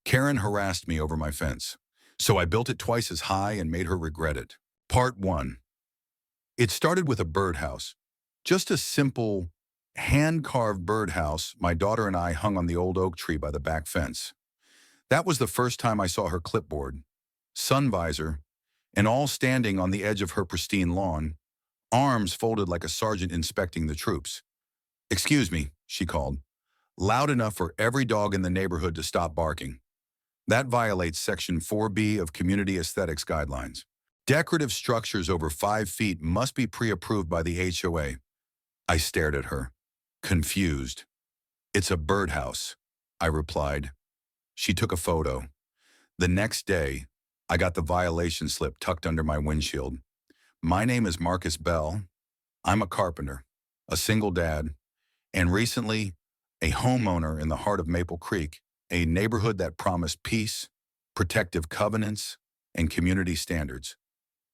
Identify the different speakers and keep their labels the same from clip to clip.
Speaker 1: Karen harassed me over my fence, so I built it twice as high and made her regret it. Part 1. It started with a birdhouse. Just a simple, hand-carved birdhouse my daughter and I hung on the old oak tree by the back fence. That was the first time I saw her clipboard, sun visor, and all standing on the edge of her pristine lawn, arms folded like a sergeant inspecting the troops. "Excuse me," she called, loud enough for every dog in the neighborhood to stop barking. That violates Section 4B of Community Aesthetics Guidelines. Decorative structures over 5 feet must be pre-approved by the HOA. I stared at her, confused. "It's a birdhouse," I replied. She took a photo. The next day, I got the violation slip tucked under my windshield. "My name is Marcus Bell. I'm a carpenter, a single dad, and recently a homeowner in the heart of Maple Creek, a neighborhood that promised peace, protective covenants, and community standards.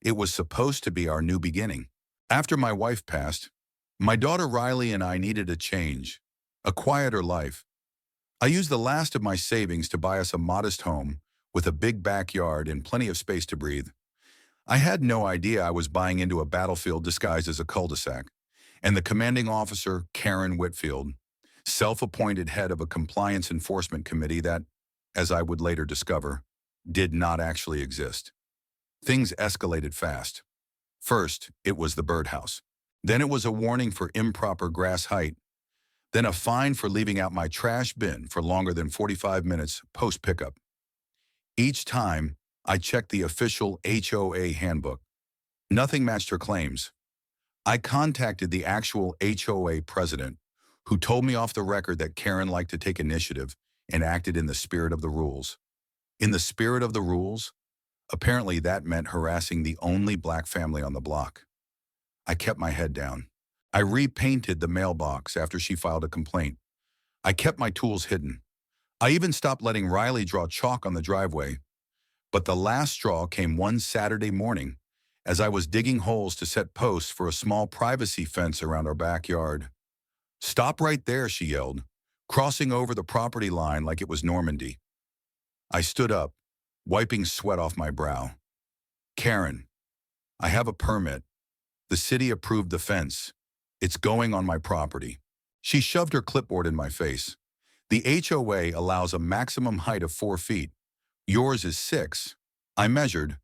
Speaker 1: It was supposed to be our new beginning. After my wife passed, my daughter Riley and I needed a change, a quieter life. I used the last of my savings to buy us a modest home with a big backyard and plenty of space to breathe. I had no idea I was buying into a battlefield disguised as a cul-de-sac, and the commanding officer, Karen Whitfield, self-appointed head of a compliance enforcement committee that, as I would later discover, did not actually exist. Things escalated fast. First, it was the birdhouse. Then it was a warning for improper grass height. Then a fine for leaving out my trash bin for longer than 45 minutes post-pickup. Each time, I checked the official HOA handbook. Nothing matched her claims. I contacted the actual HOA president, who told me off the record that Karen liked to take initiative and acted in the spirit of the rules. In the spirit of the rules? Apparently that meant harassing the only black family on the block. I kept my head down. I repainted the mailbox after she filed a complaint. I kept my tools hidden. I even stopped letting Riley draw chalk on the driveway. But the last straw came one Saturday morning as I was digging holes to set posts for a small privacy fence around our backyard. "Stop right there," she yelled, crossing over the property line like it was Normandy. I stood up, wiping sweat off my brow. "Karen, I have a permit. The city approved the fence. It's going on my property." She shoved her clipboard in my face. "The HOA allows a maximum height of 4 feet. Yours is 6. I measured.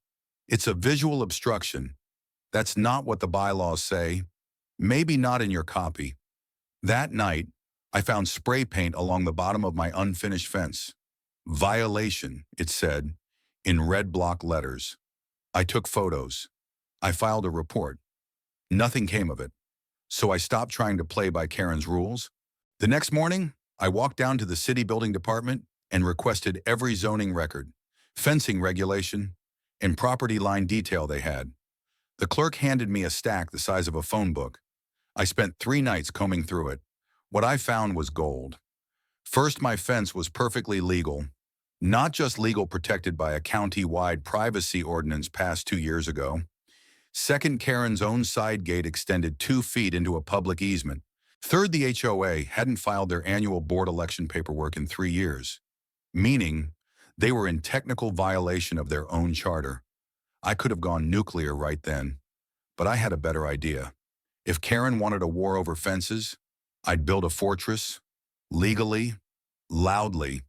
Speaker 1: It's a visual obstruction. That's not what the bylaws say. Maybe not in your copy." That night, I found spray paint along the bottom of my unfinished fence. "Violation," it said, in red block letters. I took photos. I filed a report. Nothing came of it. So I stopped trying to play by Karen's rules. The next morning, I walked down to the city building department and requested every zoning record, fencing regulation, and property line detail they had. The clerk handed me a stack the size of a phone book. I spent 3 nights combing through it. What I found was gold. First, my fence was perfectly legal, not just legal protected by a county-wide privacy ordinance passed 2 years ago. Second, Karen's own side gate extended 2 feet into a public easement. Third, the HOA hadn't filed their annual board election paperwork in 3 years, meaning they were in technical violation of their own charter. I could have gone nuclear right then, but I had a better idea. If Karen wanted a war over fences, I'd build a fortress, legally, loudly,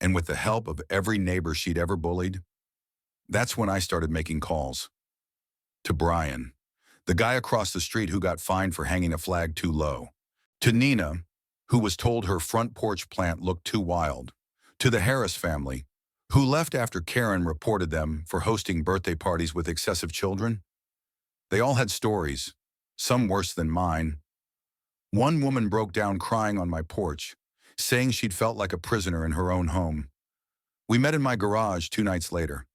Speaker 1: and with the help of every neighbor she'd ever bullied. That's when I started making calls. To Brian, the guy across the street who got fined for hanging a flag too low. To Nina, who was told her front porch plant looked too wild. To the Harris family, who left after Karen reported them for hosting birthday parties with excessive children. They all had stories, some worse than mine. One woman broke down crying on my porch, saying she'd felt like a prisoner in her own home. We met in my garage 2 nights later.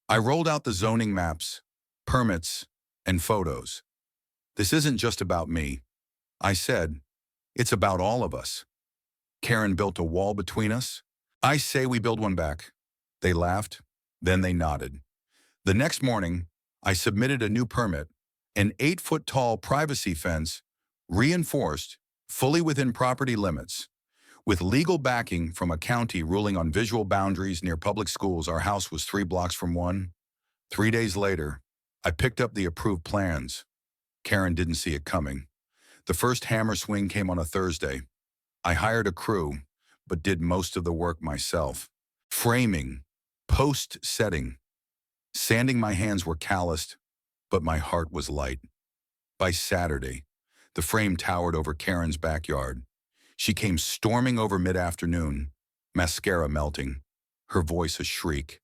Speaker 1: I rolled out the zoning maps, permits, and photos. "This isn't just about me," I said. "It's about all of us." Karen built a wall between us. I say we build one back. They laughed, then they nodded. The next morning, I submitted a new permit, an 8-foot-tall privacy fence, reinforced, fully within property limits. With legal backing from a county ruling on visual boundaries near public schools, our house was 3 blocks from one. 3 days later, I picked up the approved plans. Karen didn't see it coming. The first hammer swing came on a Thursday. I hired a crew, but did most of the work myself. Framing, post-setting, sanding. My hands were calloused, but my heart was light. By Saturday, the frame towered over Karen's backyard. She came storming over mid-afternoon, mascara melting, her voice a shriek.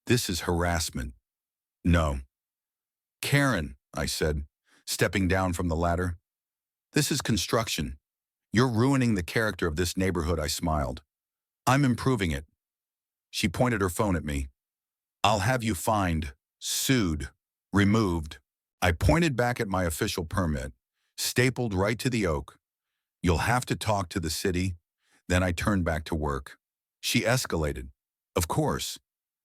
Speaker 1: "This is harassment." "No." "Karen," I said, stepping down from the ladder. "This is construction. You're ruining the character of this neighborhood." I smiled. "I'm improving it." She pointed her phone at me. "I'll have you fined, sued, removed." I pointed back at my official permit, stapled right to the oak. "You'll have to talk to the city." Then I turned back to work. She escalated. Of course.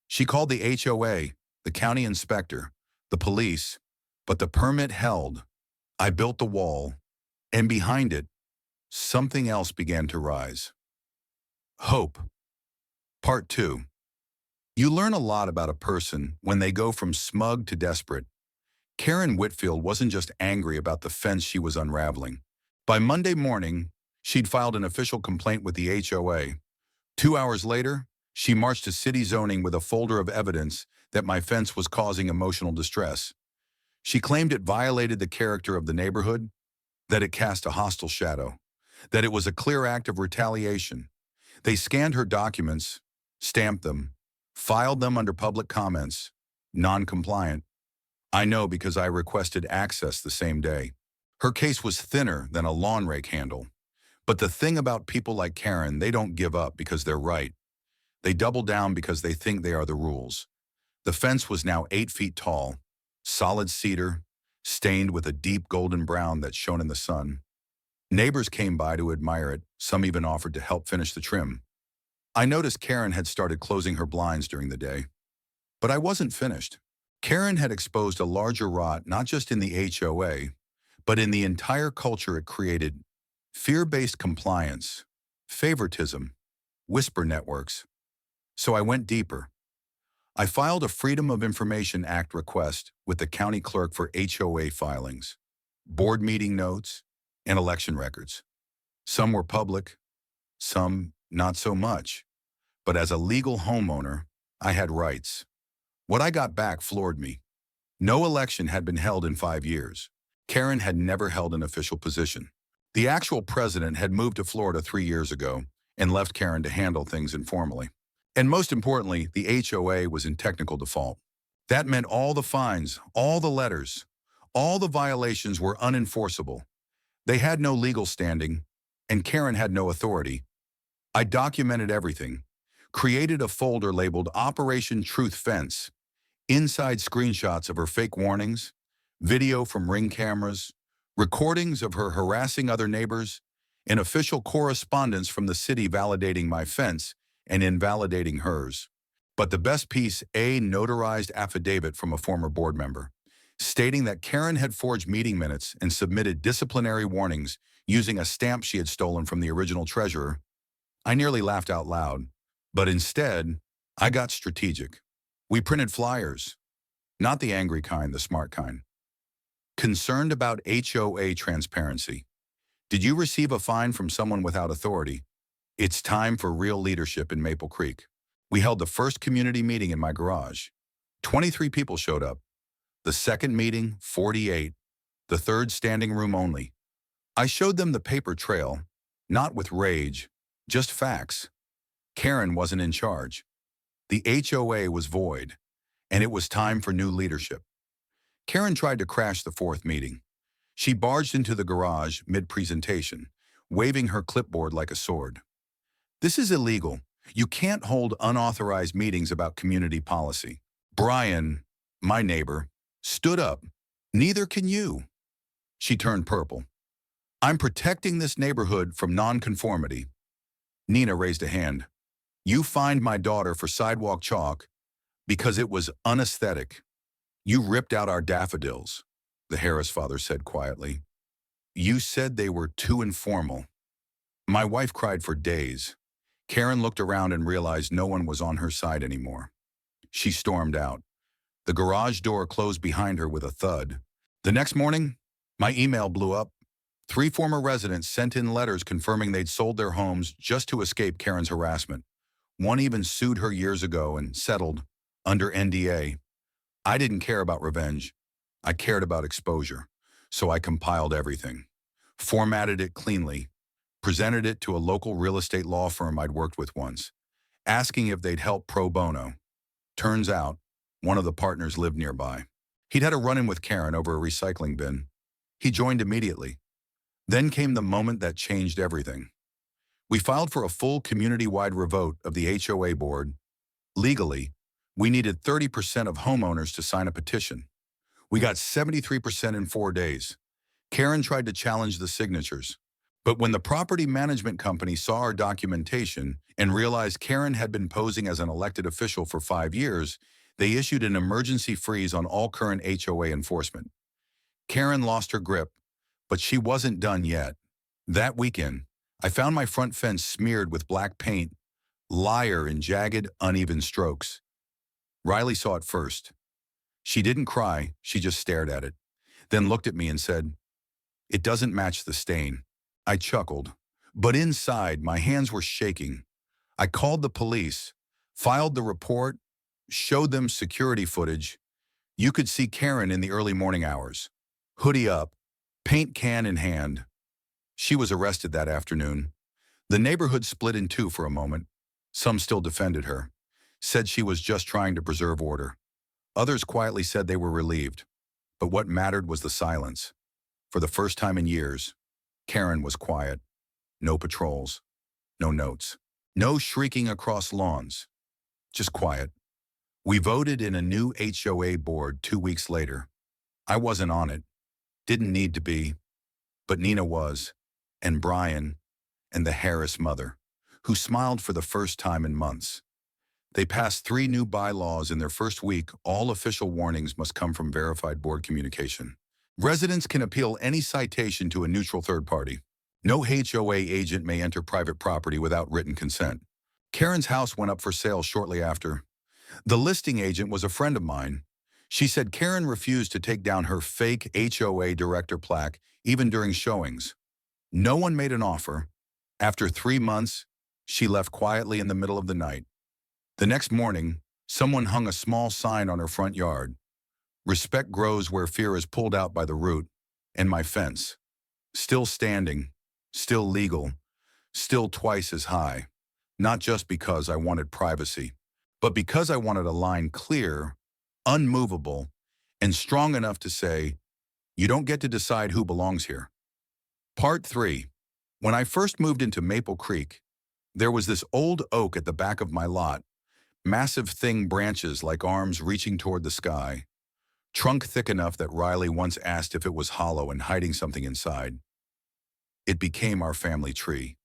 Speaker 1: She called the HOA, the county inspector, the police, but the permit held. I built the wall, and behind it, something else began to rise. Hope. Part 2. You learn a lot about a person when they go from smug to desperate. Karen Whitfield wasn't just angry about the fence she was unraveling. By Monday morning, she'd filed an official complaint with the HOA. 2 hours later, she marched to city zoning with a folder of evidence that my fence was causing emotional distress. She claimed it violated the character of the neighborhood, that it cast a hostile shadow, that it was a clear act of retaliation. They scanned her documents, stamped them, filed them under public comments, non-compliant. I know because I requested access the same day. Her case was thinner than a lawn rake handle. But the thing about people like Karen, they don't give up because they're right. They double down because they think they are the rules. The fence was now 8 feet tall, solid cedar, stained with a deep golden brown that shone in the sun. Neighbors came by to admire it, some even offered to help finish the trim. I noticed Karen had started closing her blinds during the day. But I wasn't finished. Karen had exposed a larger rot not just in the HOA, but in the entire culture it created: fear-based compliance, favoritism, whisper networks. So I went deeper. I filed a Freedom of Information Act request with the county clerk for HOA filings, board meeting notes, and election records. Some were public, some not so much. But as a legal homeowner, I had rights. What I got back floored me. No election had been held in 5 years. Karen had never held an official position. The actual president had moved to Florida 3 years ago and left Karen to handle things informally. And most importantly, the HOA was in technical default. That meant all the fines, all the letters, all the violations were unenforceable. They had no legal standing, and Karen had no authority. I documented everything, created a folder labeled Operation Truth Fence, inside screenshots of her fake warnings, video from Ring cameras, recordings of her harassing other neighbors, and official correspondence from the city validating my fence and invalidating hers. But the best piece, a notarized affidavit from a former board member, stating that Karen had forged meeting minutes and submitted disciplinary warnings using a stamp she had stolen from the original treasurer. I nearly laughed out loud, but instead, I got strategic. We printed flyers, not the angry kind, the smart kind. Concerned about HOA transparency. Did you receive a fine from someone without authority? It's time for real leadership in Maple Creek. We held the first community meeting in my garage. 23 people showed up. The second meeting, 48. The third, standing room only. I showed them the paper trail, not with rage, just facts. Karen wasn't in charge. The HOA was void, and it was time for new leadership. Karen tried to crash the fourth meeting. She barged into the garage mid-presentation, waving her clipboard like a sword. "This is illegal. You can't hold unauthorized meetings about community policy." Brian, my neighbor, stood up. "Neither can you." She turned purple. "I'm protecting this neighborhood from nonconformity." Nina raised a hand. "You fined my daughter for sidewalk chalk because it was unaesthetic. You ripped out our daffodils," the Harris father said quietly. "You said they were too informal." My wife cried for days. Karen looked around and realized no one was on her side anymore. She stormed out. The garage door closed behind her with a thud. The next morning, my email blew up. 3 former residents sent in letters confirming they'd sold their homes just to escape Karen's harassment. One even sued her years ago and settled under NDA. I didn't care about revenge. I cared about exposure. So I compiled everything, formatted it cleanly, presented it to a local real estate law firm I'd worked with once, asking if they'd help pro bono. Turns out, one of the partners lived nearby. He'd had a run-in with Karen over a recycling bin. He joined immediately. Then came the moment that changed everything. We filed for a full community-wide revote of the HOA board. Legally, we needed 30% of homeowners to sign a petition. We got 73% in 4 days. Karen tried to challenge the signatures. But when the property management company saw our documentation and realized Karen had been posing as an elected official for 5 years, they issued an emergency freeze on all current HOA enforcement. Karen lost her grip, but she wasn't done yet. That weekend, I found my front fence smeared with black paint, liar in jagged, uneven strokes. Riley saw it first. She didn't cry, she just stared at it, then looked at me and said, "It doesn't match the stain." I chuckled, but inside my hands were shaking. I called the police, filed the report, showed them security footage. You could see Karen in the early morning hours, hoodie up, paint can in hand. She was arrested that afternoon. The neighborhood split in two for a moment. Some still defended her, said she was just trying to preserve order. Others quietly said they were relieved. But what mattered was the silence. For the first time in years, Karen was quiet. No patrols, no notes, no shrieking across lawns, just quiet. We voted in a new HOA board 2 weeks later. I wasn't on it, didn't need to be, but Nina was, and Brian, and the Harris mother, who smiled for the first time in months. They passed 3 new bylaws in their first week. All official warnings must come from verified board communication. Residents can appeal any citation to a neutral third party. No HOA agent may enter private property without written consent. Karen's house went up for sale shortly after. The listing agent was a friend of mine. She said Karen refused to take down her fake HOA director plaque even during showings. No one made an offer. After 3 months, she left quietly in the middle of the night. The next morning, someone hung a small sign on her front yard. "Respect grows where fear is pulled out by the root," and my fence. Still standing, still legal, still twice as high. Not just because I wanted privacy, but because I wanted a line clear, unmovable, and strong enough to say, "You don't get to decide who belongs here." Part 3. When I first moved into Maple Creek, there was this old oak at the back of my lot, massive thin branches like arms reaching toward the sky, trunk thick enough that Riley once asked if it was hollow and hiding something inside. It became our family tree.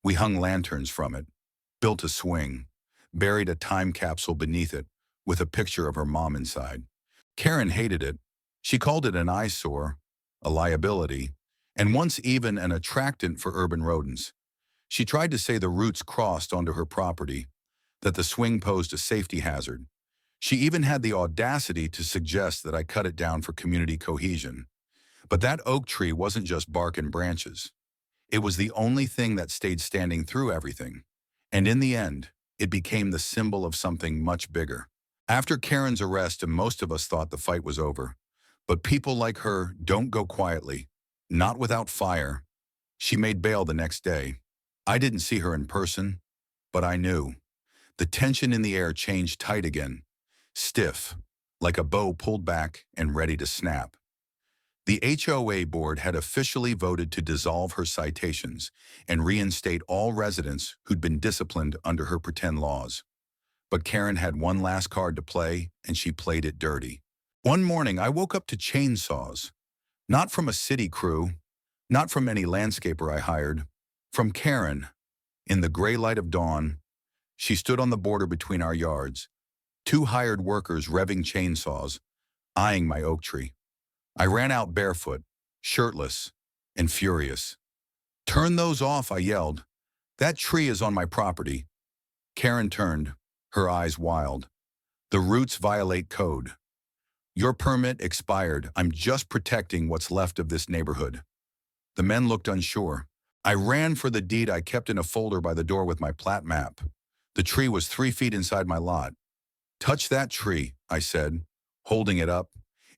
Speaker 1: We hung lanterns from it, built a swing, buried a time capsule beneath it with a picture of her mom inside. Karen hated it. She called it an eyesore, a liability, and once even an attractant for urban rodents. She tried to say the roots crossed onto her property, that the swing posed a safety hazard. She even had the audacity to suggest that I cut it down for community cohesion. But that oak tree wasn't just bark and branches. It was the only thing that stayed standing through everything. And in the end, it became the symbol of something much bigger. After Karen's arrest, most of us thought the fight was over. But people like her don't go quietly, not without fire. She made bail the next day. I didn't see her in person, but I knew. The tension in the air changed tight again, stiff, like a bow pulled back and ready to snap. The HOA board had officially voted to dissolve her citations and reinstate all residents who'd been disciplined under her pretend laws. But Karen had one last card to play, and she played it dirty. One morning, I woke up to chainsaws. Not from a city crew, not from any landscaper I hired, from Karen. In the gray light of dawn, she stood on the border between our yards, 2 hired workers revving chainsaws, eyeing my oak tree. I ran out barefoot, shirtless, and furious. "Turn those off," I yelled. "That tree is on my property." Karen turned, her eyes wild. "The roots violate code. Your permit expired. I'm just protecting what's left of this neighborhood." The men looked unsure. I ran for the deed I kept in a folder by the door with my plat map. The tree was 3 feet inside my lot. "Touch that tree," I said, holding it up,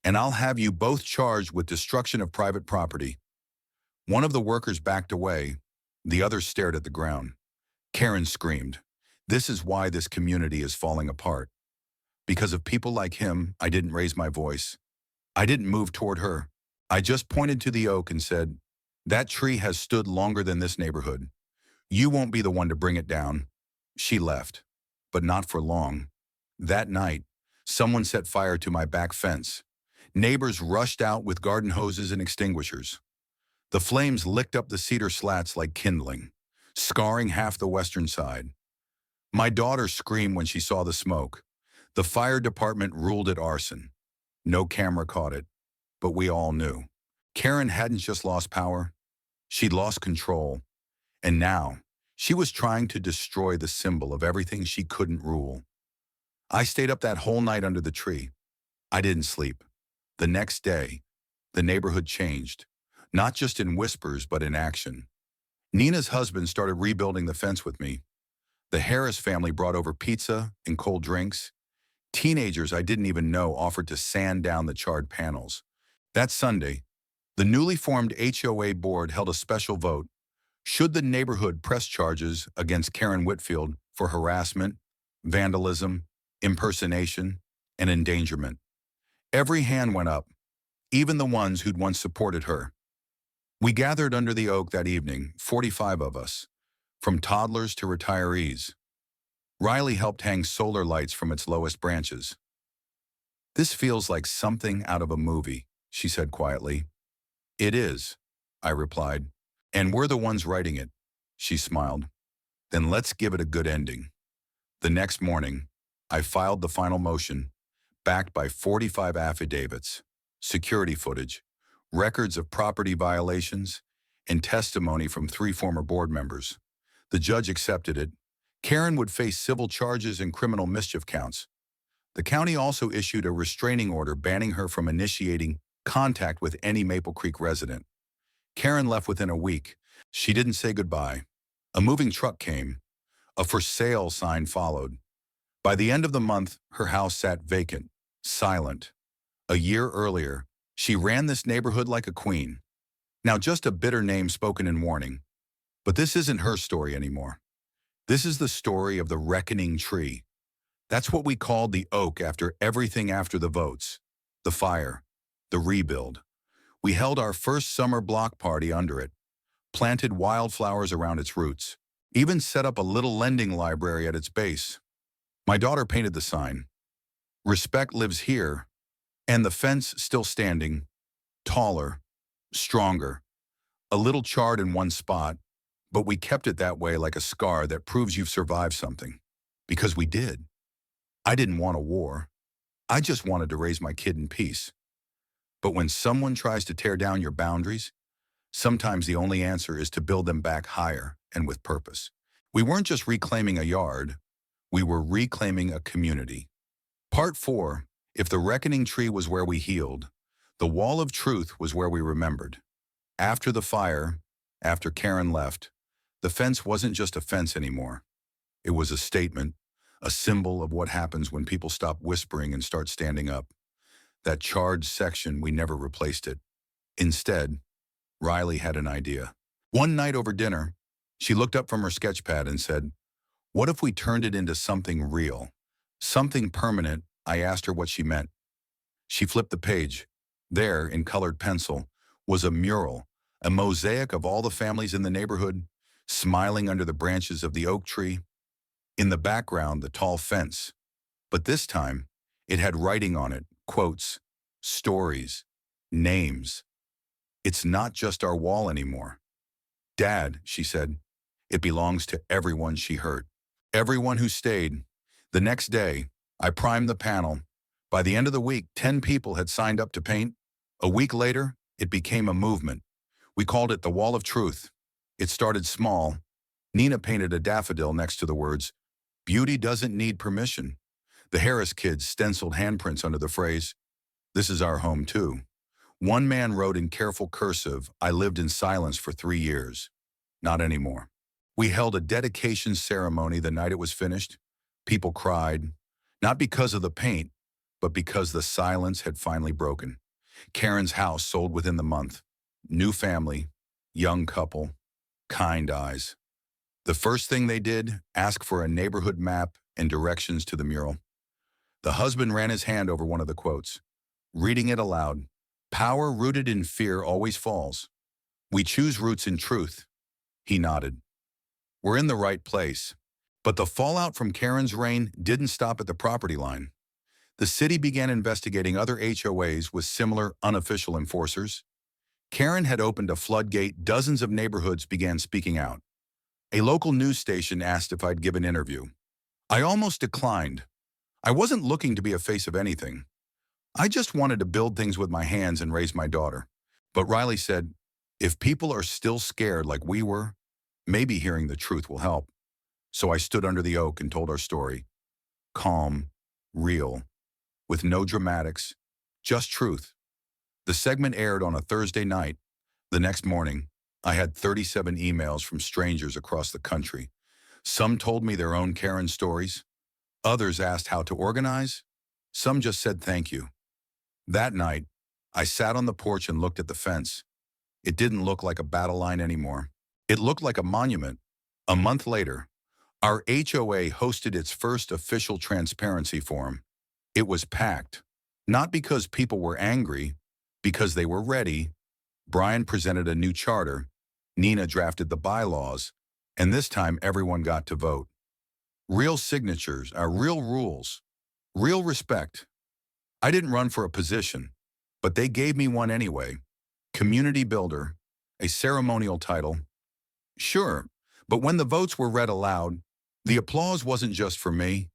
Speaker 1: "and I'll have you both charged with destruction of private property." One of the workers backed away. The other stared at the ground. Karen screamed, "This is why this community is falling apart. Because of people like him, I didn't raise my voice. I didn't move toward her. I just pointed to the oak and said, 'That tree has stood longer than this neighborhood. You won't be the one to bring it down.'" She left, but not for long. That night, someone set fire to my back fence. Neighbors rushed out with garden hoses and extinguishers. The flames licked up the cedar slats like kindling, scarring half the western side. My daughter screamed when she saw the smoke. The fire department ruled it arson. No camera caught it, but we all knew. Karen hadn't just lost power, she'd lost control. And now, she was trying to destroy the symbol of everything she couldn't rule. I stayed up that whole night under the tree. I didn't sleep. The next day, the neighborhood changed, not just in whispers, but in action. Nina's husband started rebuilding the fence with me. The Harris family brought over pizza and cold drinks. Teenagers I didn't even know offered to sand down the charred panels. That Sunday, the newly formed HOA board held a special vote. Should the neighborhood press charges against Karen Whitfield for harassment, vandalism, impersonation, and endangerment? Every hand went up, even the ones who'd once supported her. We gathered under the oak that evening, 45 of us, from toddlers to retirees. Riley helped hang solar lights from its lowest branches. "This feels like something out of a movie," she said quietly. "It is," I replied. "And we're the ones writing it." She smiled. "Then let's give it a good ending." The next morning, I filed the final motion, backed by 45 affidavits, security footage, records of property violations, and testimony from 3 former board members. The judge accepted it. Karen would face civil charges and criminal mischief counts. The county also issued a restraining order banning her from initiating contact with any Maple Creek resident. Karen left within a week. She didn't say goodbye. A moving truck came. A for sale sign followed. By the end of the month, her house sat vacant, silent. A year earlier, she ran this neighborhood like a queen. Now just a bitter name spoken in warning. But this isn't her story anymore. This is the story of the reckoning tree. That's what we called the oak after everything after the votes, the fire, the rebuild. We held our first summer block party under it, planted wildflowers around its roots, even set up a little lending library at its base. My daughter painted the sign, "Respect lives here," and the fence still standing, taller, stronger, a little charred in one spot, but we kept it that way like a scar that proves you've survived something. Because we did. I didn't want a war. I just wanted to raise my kid in peace. But when someone tries to tear down your boundaries, sometimes the only answer is to build them back higher and with purpose. We weren't just reclaiming a yard, we were reclaiming a community. Part 4, if the reckoning tree was where we healed, the wall of truth was where we remembered. After the fire, after Karen left, the fence wasn't just a fence anymore. It was a statement, a symbol of what happens when people stop whispering and start standing up. That charred section, we never replaced it. Instead, Riley had an idea. One night over dinner, she looked up from her sketch pad and said, "What if we turned it into something real, something permanent?" I asked her what she meant. She flipped the page. There, in colored pencil, was a mural, a mosaic of all the families in the neighborhood, smiling under the branches of the oak tree. In the background, the tall fence. But this time, it had writing on it, quotes, stories, names. "It's not just our wall anymore. Dad," she said, "it belongs to everyone she hurt. Everyone who stayed." The next day, I primed the panel. By the end of the week, 10 people had signed up to paint. A week later, it became a movement. We called it the Wall of Truth. It started small. Nina painted a daffodil next to the words, "Beauty doesn't need permission." The Harris kids stenciled handprints under the phrase, "This is our home too." One man wrote in careful cursive, "I lived in silence for 3 years. Not anymore." We held a dedication ceremony the night it was finished. People cried, not because of the paint, but because the silence had finally broken. Karen's house sold within the month. New family, young couple, kind eyes. The first thing they did, ask for a neighborhood map and directions to the mural. The husband ran his hand over one of the quotes, reading it aloud. "Power rooted in fear always falls. We choose roots in truth." He nodded. We're in the right place. But the fallout from Karen's reign didn't stop at the property line. The city began investigating other HOAs with similar unofficial enforcers. Karen had opened a floodgate. Dozens of neighborhoods began speaking out. A local news station asked if I'd give an interview. I almost declined. I wasn't looking to be a face of anything. I just wanted to build things with my hands and raise my daughter. But Riley said, if people are still scared like we were, maybe hearing the truth will help. So I stood under the oak and told our story. Calm, real, with no dramatics, just truth. The segment aired on a Thursday night. The next morning, I had 37 emails from strangers across the country. Some told me their own Karen stories. Others asked how to organize. Some just said thank you. That night, I sat on the porch and looked at the fence. It didn't look like a battle line anymore. It looked like a monument. A month later, our HOA hosted its first official transparency forum. It was packed, not because people were angry, because they were ready. Brian presented a new charter, Nina drafted the bylaws, and this time everyone got to vote. Real signatures, real rules, real respect. I didn't run for a position, but they gave me one anyway. Community builder, a ceremonial title. Sure, but when the votes were read aloud, the applause wasn't just for me,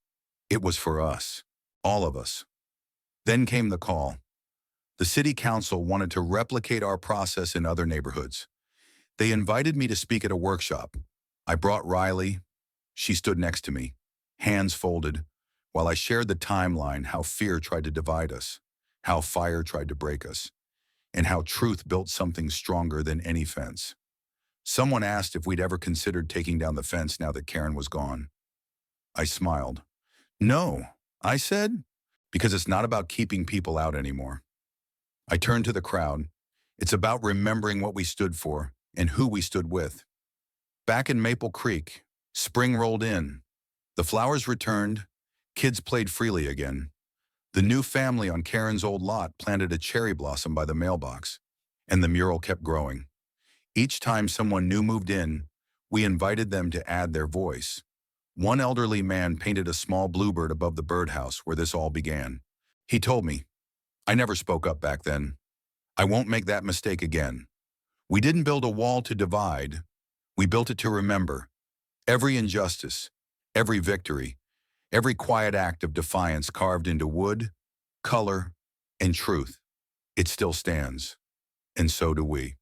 Speaker 1: it was for us, all of us. Then came the call. The city council wanted to replicate our process in other neighborhoods. They invited me to speak at a workshop. I brought Riley. She stood next to me, hands folded, while I shared the timeline, how fear tried to divide us, how fire tried to break us, and how truth built something stronger than any fence. Someone asked if we'd ever considered taking down the fence now that Karen was gone. I smiled. No, I said, because it's not about keeping people out anymore. I turned to the crowd. It's about remembering what we stood for and who we stood with. Back in Maple Creek, spring rolled in. The flowers returned. Kids played freely again. The new family on Karen's old lot planted a cherry blossom by the mailbox, and the mural kept growing. Each time someone new moved in, we invited them to add their voice. One elderly man painted a small bluebird above the birdhouse where this all began. He told me, I never spoke up back then. I won't make that mistake again. We didn't build a wall to divide. We built it to remember. Every injustice, every victory, every quiet act of defiance carved into wood, color, and truth. It still stands. And so do we.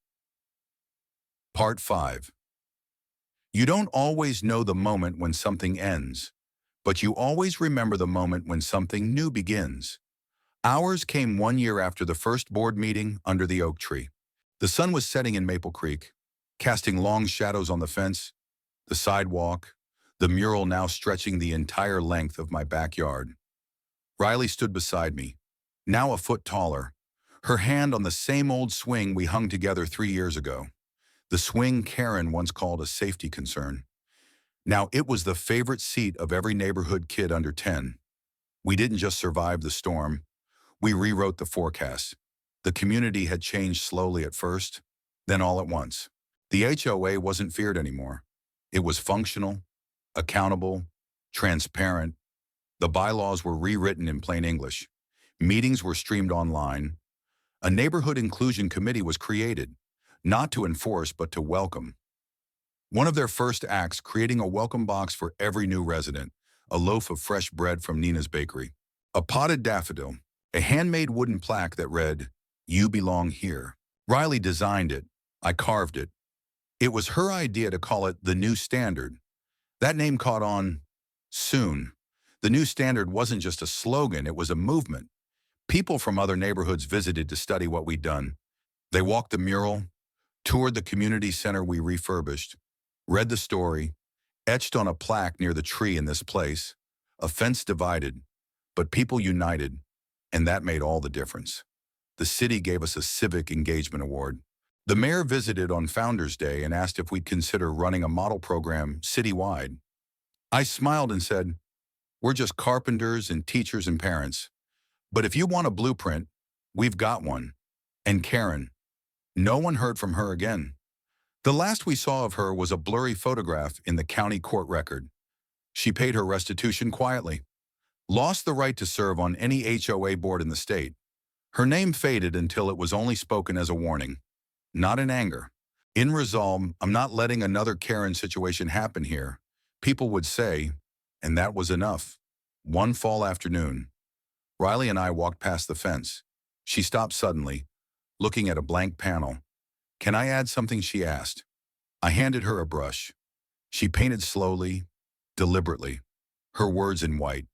Speaker 1: Part 5. You don't always know the moment when something ends, but you always remember the moment when something new begins. Ours came 1 year after the first board meeting under the oak tree. The sun was setting in Maple Creek, casting long shadows on the fence, the sidewalk, the mural now stretching the entire length of my backyard. Riley stood beside me, now a foot taller, her hand on the same old swing we hung together 3 years ago. The swing Karen once called a safety concern. Now it was the favorite seat of every neighborhood kid under 10. We didn't just survive the storm, we rewrote the forecast. The community had changed slowly at first, then all at once. The HOA wasn't feared anymore. It was functional, accountable, transparent. The bylaws were rewritten in plain English. Meetings were streamed online. A neighborhood inclusion committee was created, not to enforce but to welcome. One of their first acts, creating a welcome box for every new resident, a loaf of fresh bread from Nina's bakery, a potted daffodil, a handmade wooden plaque that read, "You belong here." Riley designed it. I carved it. It was her idea to call it the new standard. That name caught on soon. The new standard wasn't just a slogan, it was a movement. People from other neighborhoods visited to study what we'd done. They walked the mural, toured the community center we refurbished, read the story, etched on a plaque near the tree in this place. A fence divided, but people united, and that made all the difference. The city gave us a Civic Engagement Award. The mayor visited on Founders Day and asked if we'd consider running a model program citywide. I smiled and said, "We're just carpenters and teachers and parents. But if you want a blueprint, we've got one." And Karen, no one heard from her again. The last we saw of her was a blurry photograph in the county court record. She paid her restitution quietly, lost the right to serve on any HOA board in the state. Her name faded until it was only spoken as a warning, not in anger. In resolve, I'm not letting another Karen situation happen here, people would say, and that was enough. One fall afternoon, Riley and I walked past the fence. She stopped suddenly, looking at a blank panel. "Can I add something?" she asked. I handed her a brush. She painted slowly, deliberately, her words in white.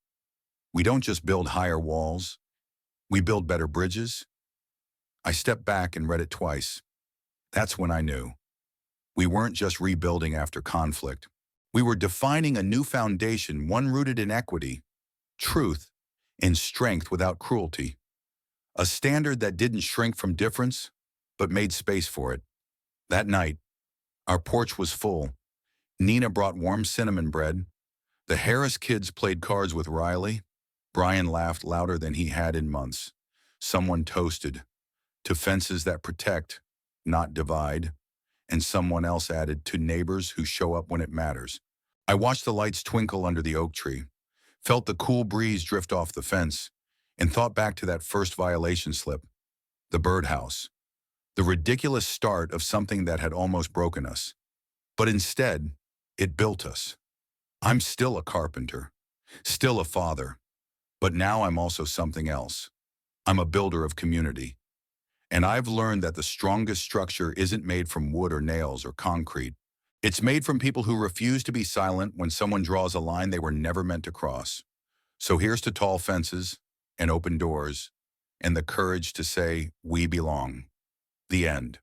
Speaker 1: "We don't just build higher walls, we build better bridges." I stepped back and read it twice. That's when I knew. We weren't just rebuilding after conflict. We were defining a new foundation, one rooted in equity, truth, and strength without cruelty. A standard that didn't shrink from difference, but made space for it. That night, our porch was full. Nina brought warm cinnamon bread. The Harris kids played cards with Riley. Brian laughed louder than he had in months. Someone toasted, "To fences that protect, not divide." And someone else added, "To neighbors who show up when it matters." I watched the lights twinkle under the oak tree, felt the cool breeze drift off the fence, and thought back to that first violation slip, the birdhouse, the ridiculous start of something that had almost broken us. But instead, it built us. I'm still a carpenter, still a father, but now I'm also something else. I'm a builder of community. And I've learned that the strongest structure isn't made from wood or nails or concrete. It's made from people who refuse to be silent when someone draws a line they were never meant to cross. So here's to tall fences and open doors and the courage to say, "We belong." The end.